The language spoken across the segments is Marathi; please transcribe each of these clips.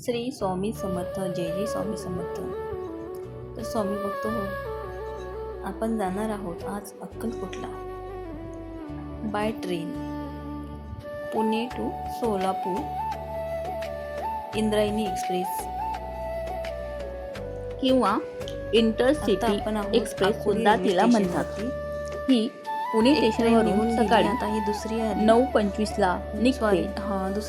श्री स्वामी समर्थ. जय जय स्वामी समर्थ. तर स्वामी भक्त हो, आपण जाणार आहोत आज अक्कलकोटला by train, Pune to Solapur Indrayani express किंवा इंटरसिटी एक्सप्रेस सुद्धा तिला म्हणतात. ही पुणे स्टेशनवरून सकाळी आता ही दुसरी 9:25ला निघते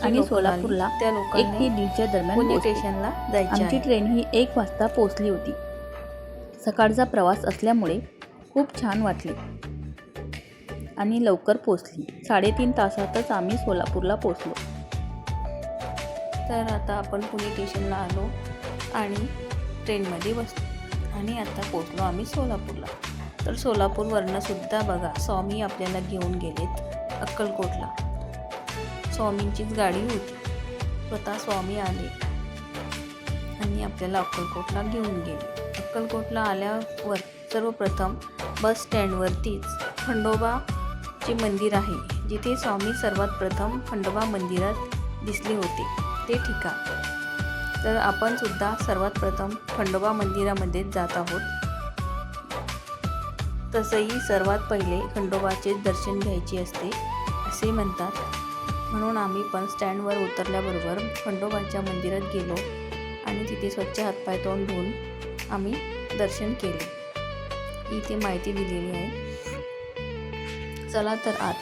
आणि सोलापूरला त्या 1 ते 1:30च्या दरम्यान पुणे पोहोचते. स्टेशनला जायची आमची आहे. ट्रेन ही 1 वाजता पोहोचली होती. सकाळचा प्रवास असल्यामुळे खूप छान वाटले आणि लवकर पोहोचली. 3.5 तासातच आम्ही सोलापूरला पोहोचलो. तर आता आपण पुणे स्टेशनला आलो आणि ट्रेनमध्ये बसलो आणि आता पोचलो आम्ही सोलापूरला. तर सोलापूरवरनं सुद्धा बघा स्वामी आपल्याला घेऊन गेलेत अक्कलकोटला. स्वामींचीच गाडी होती, स्वतः स्वामी आले आणि आपल्याला अक्कलकोटला घेऊन गेले. अक्कलकोटला आल्यावर सर्वप्रथम बस स्टँडवरतीच खंडोबाचे मंदिर आहे, जिथे स्वामी सर्वात प्रथम खंडोबा मंदिरात दिसले होते ते ठिकाण. तर आपण सुद्धा सर्वात प्रथम खंडोबा मंदिरामध्येच जात आहोत. तसंही सर्वात पहिले खंडोबाचे दर्शन घ्यायचे असते असे म्हणतात, म्हणून आम्ही पण स्टँडवर उतरल्याबरोबर खंडोबाच्या मंदिरात गेलो आणि तिथे स्वच्छ हातपाय तोंड धुवून आम्ही दर्शन केले. इथे माहिती दिलेली आहे. चला तर आत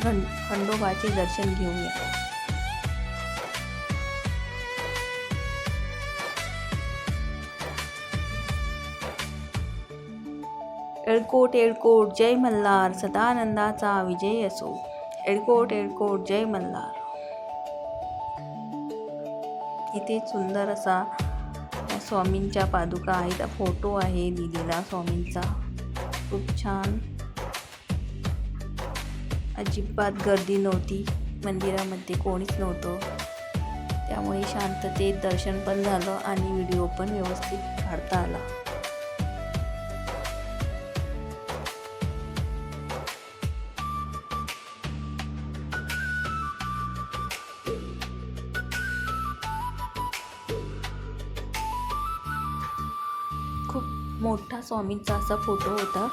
खंडोबाचे दर्शन घेऊया. एळकोट एळकोट जय मल्हार, सदानंदाचा विजय असो. एळकोट एळकोट जय मल्हार. इथे सुंदर असा स्वामींच्या पादुका आहेत, फोटो आहे दिलेला स्वामींचा. खूप छान. अजिबात गर्दी नव्हती, मंदिरामध्ये कोणीच नव्हतं, त्यामुळे शांततेत दर्शन पण झालं आणि व्हिडिओ पण व्यवस्थित काढता आला. खूप मोठा स्वामींचा असा फोटो होता.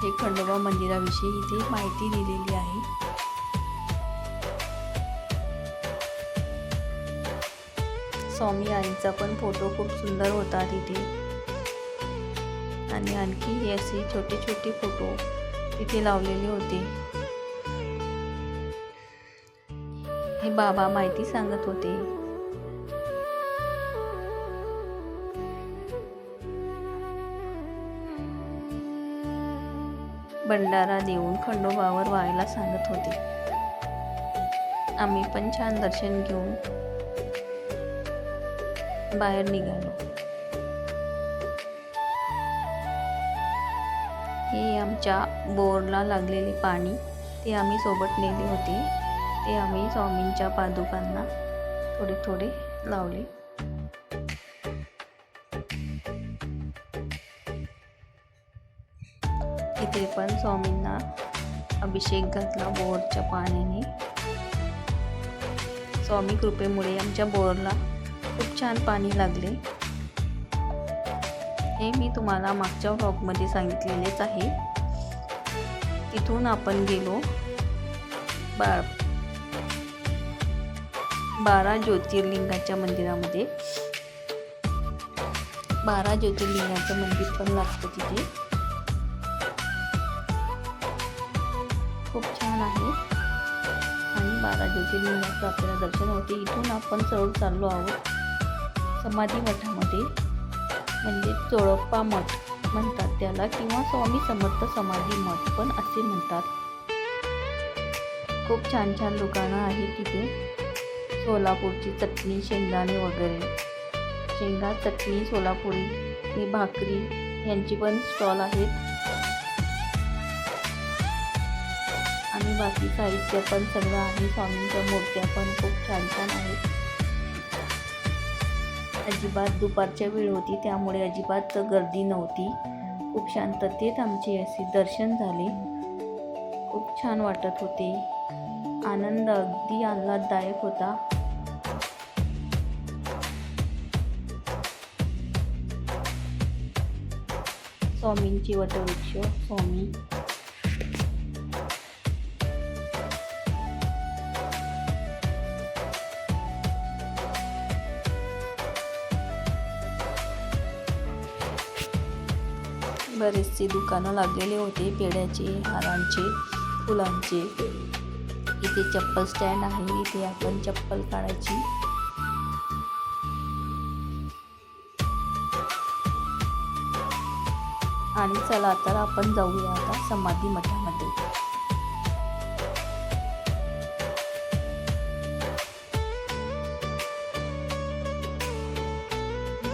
हे खंडोबा मंदिराविषयी इथे माहिती दिलेली आहे. स्वामी आईंचा पण फोटो खूप सुंदर होता तिथे. आणि आणखी हे असे छोटे छोटे फोटो तिथे लावलेले होते. हे बाबा माहिती सांगत होते. भंडारा देऊन खंडोबावर व्हायला सांगत होते. आम्ही पण छान दर्शन घेऊन बाहेर निघालो. हे आमच्या बोरला लागलेले पाणी ते आम्ही सोबत नेले होते. ते आम्ही स्वामींच्या पादुकांना थोडे थोडे लावले. इथे पण स्वामींना अभिषेक घातला बोरच्या पाण्याने. स्वामी कृपेमुळे आमच्या बोरला खूप छान पाणी लागले. हे मी तुम्हाला मागच्या व्लॉगमध्ये सांगितलेलेच आहे. तिथून आपण गेलो 12 ज्योतिर्लिंगाच्या मंदिरामध्ये. 12 ज्योतिर्लिंगाचं मंदिर पण लागतं तिथे. खूप छान आहे आणि 12 ज्योतिर्लिंगाचं आपल्याला दर्शन होते. इथून आपण सरळ चाललो आहोत समाधी मठामध्ये, म्हणजे चोळप्पा मठ म्हणतात त्याला, किंवा स्वामी समर्थ समाधी मठ पण असे म्हणतात. खूप छान छान दुकानं आहेत तिथे. सोलापूरची चटणी, शेंगदाणे वगैरे, शेंगा चटणी सोलापुरी, ही भाकरी यांची पण स्टॉल आहेत. आणि बाकी साहित्य पण सगळं आहे. स्वामींच्या मूर्त्या पण खूप छान छान आहेत. अजिबात दुपारच्या वेळ होती त्यामुळे अजिबात गर्दी नव्हती. खूप शांततेत आमचे असे दर्शन झाले. खूप छान वाटत होते. आनंद अगदी आल्हाददायक होता. स्वामींची वटवृक्ष स्वामी. बरेचसे दुकानं लागलेले होते, पेढ्याचे, हारांचे, फुलांचे. इथे चप्पल स्टँड आहे, इथे आपण चप्पल काढायची. आणि चला तर आपण जाऊया आता समाधी मठामध्ये.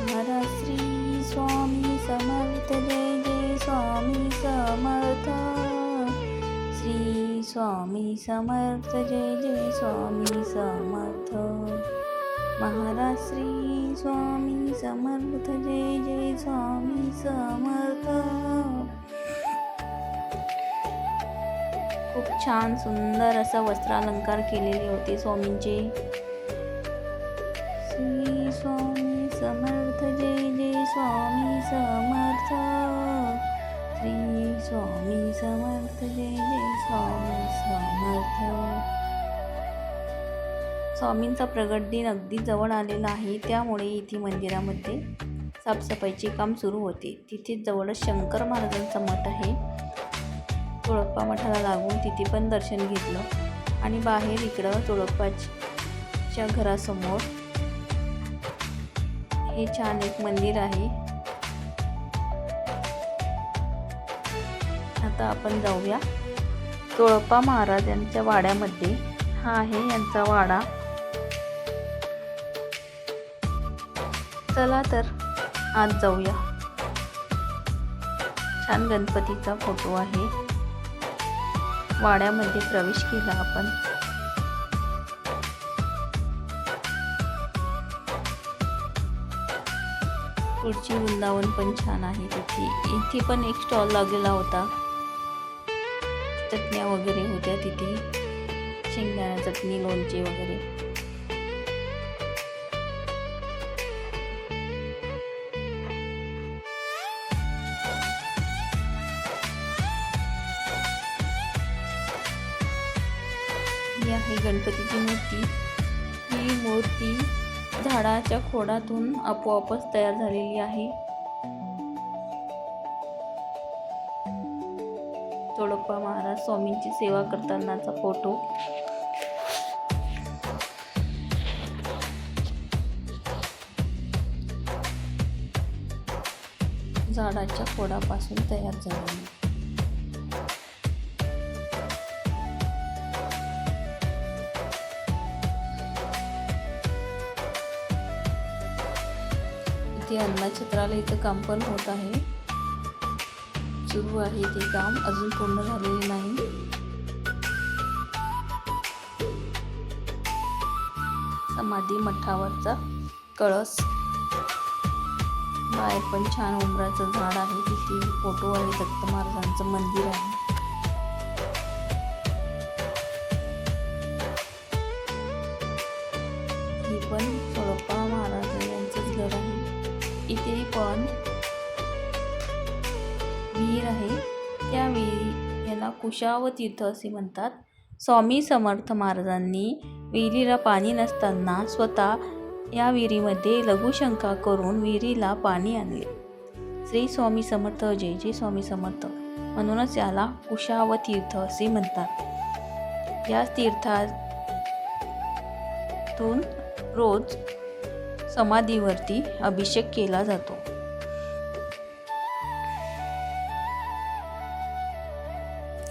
महाराज श्री स्वामी समर्थ, जय जय स्वामी समर्थ. श्री स्वामी समर्थ, जय जय स्वामी समर्थ. महाराज श्री स्वामी समर्थ, जय जय स्वामी समर्थ. खूप छान सुंदर असा वस्त्रालंकार केलेले होते स्वामींचे. श्री स्वामी समर्थ, जय जय स्वामी समर्थ. श्री स्वामी समर्थ, जय जय स्वामी समर्थ. स्वामींचा प्रगट दिन अगदी जवळ आलेला आहे, त्यामुळे इथे मंदिरामध्ये साफसफाईचे काम सुरू होते. तिथे जवळच शंकर महाराजांचा मठ आहे. तुळप्पा मठाला लागून तिथे पण दर्शन घेतलं. आणि बाहेर इकडं तुळप्पाच्या घरासमोर हे छान एक मंदिर आहे. आता आपण जाऊया तुळप्पा महाराजांच्या वाड्यामध्ये. हा आहे यांचा वाडा. चला तर आज जाऊया. छान गणपतीचा फोटो आहे. वाड्यामध्ये प्रवेश केला आपण. पुढची वृंदावन पण छान आहे. इथे पण एक स्टॉल लागलेला होता. चटण्या वगैरे होत्या तिथे, शेंगदाणा चटणी, लोणचे वगैरे. ही आहे गणपतीची मूर्ती. ही मूर्ती झाडाच्या खोडातून आपोआपच तयार झालेली आहे. तुळप्पा महाराज स्वामींची सेवा करतानाचा फोटो. झाडाच्या खोडापासून तयार झालेली. इथे अन्नछत्रालयाचं काम पण होत आहे. सुरू आहे ते काम, अजून पूर्ण झालेले नाही. समाधी मठावरचा कळस. बाहेर पण छान उंबराचं झाड आहे. तिथे फोटो आहे. दत्त महाराजांचं मंदिर आहे. हे पण तुळप्पा महाराज यांचंच घर आहे. इथे पण विहीर आहे. त्या याला कुशाव तीर्थ असे म्हणतात. स्वामी समर्थ महाराजांनी विहिरीला पाणी नसताना स्वतः या विहिरीमध्ये लघुशंका करून विहिरीला पाणी आणले. श्री स्वामी समर्थ, जय जय स्वामी समर्थ. म्हणूनच याला कुशाव तीर्थ असे म्हणतात. या तीर्थातून रोज समाधीवरती अभिषेक केला जातो.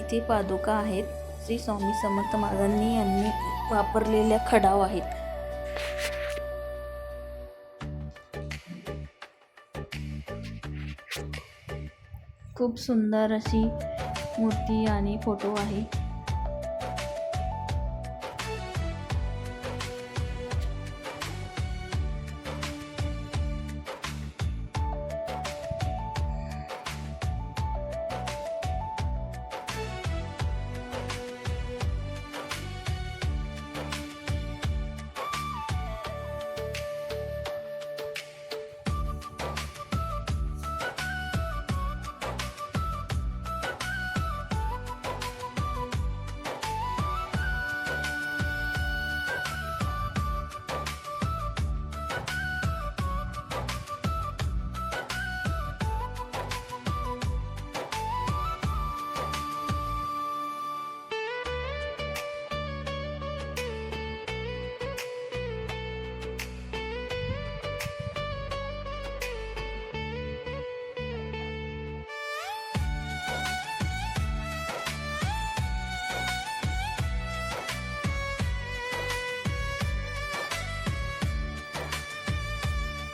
इथे पादुका आहेत. श्री स्वामी समर्थ महाराजांनी यांनी वापरलेल्या खडाव आहेत. खूप सुंदर अशी मूर्ती आणि फोटो आहे.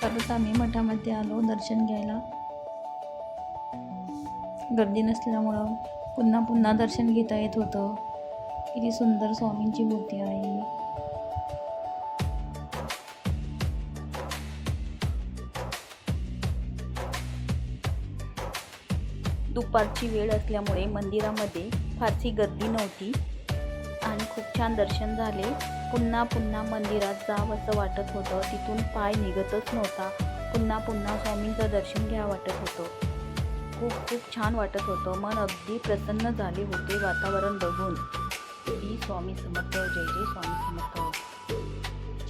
परत आम्ही मठामध्ये आलो दर्शन घ्यायला. गर्दी नसल्यामुळं पुन्हा पुन्हा दर्शन घेता येत होतं. किती सुंदर स्वामींची मूर्ती आहे. दुपारची वेळ असल्यामुळे मंदिरामध्ये फारशी गर्दी नव्हती आणि खूप छान दर्शन झाले. पुन्हा पुन्हा मंदिरात जावंसं वाटत होतं. तिथून पाय निघतच नव्हता. पुन्हा पुन्हा स्वामींचं दर्शन घ्या वाटत होतं. खूप छान वाटत होतं. मन अगदी प्रसन्न झाले होते वातावरण बघून. श्री स्वामी समर्थ, जय जय स्वामी समर्थ.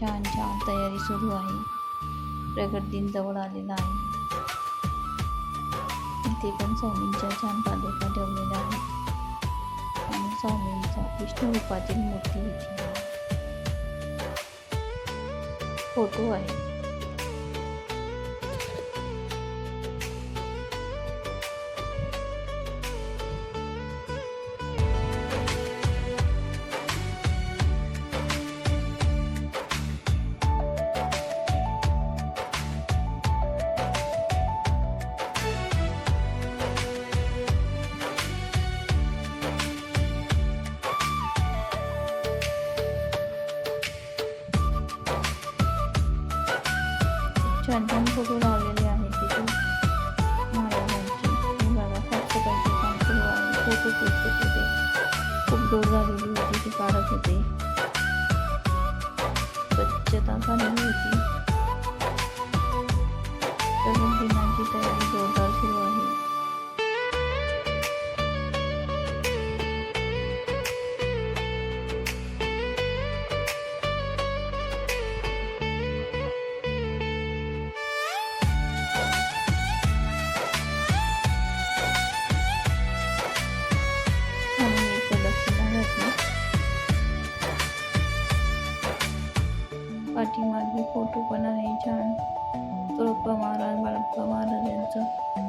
छान छान तयारी सुरू आहे. प्रगट दिन जवळ आलेला आहे. इथे पण स्वामींच्या छान पादुका ठेवलेल्या आहेत आणि स्वामींचा विष्णू रूपातील मूर्ती इथे आहे. फोटो आहे. छान छान फोटो लावलेले आहेत तिथे महाराजांची. हे बघा साफसफाईचे काम सुरू आहे. फोटो पोस्ट होते. खूप जोर झालेली होती ती काढत होते. स्वच्छता झालेली होती. प्रगट दिनाची तयारी जोरदार सुरू आहे. पाठीमागे फोटो पण आहे छान. तुळप्पा महाराज, बाळप्पा महाराज यांचं.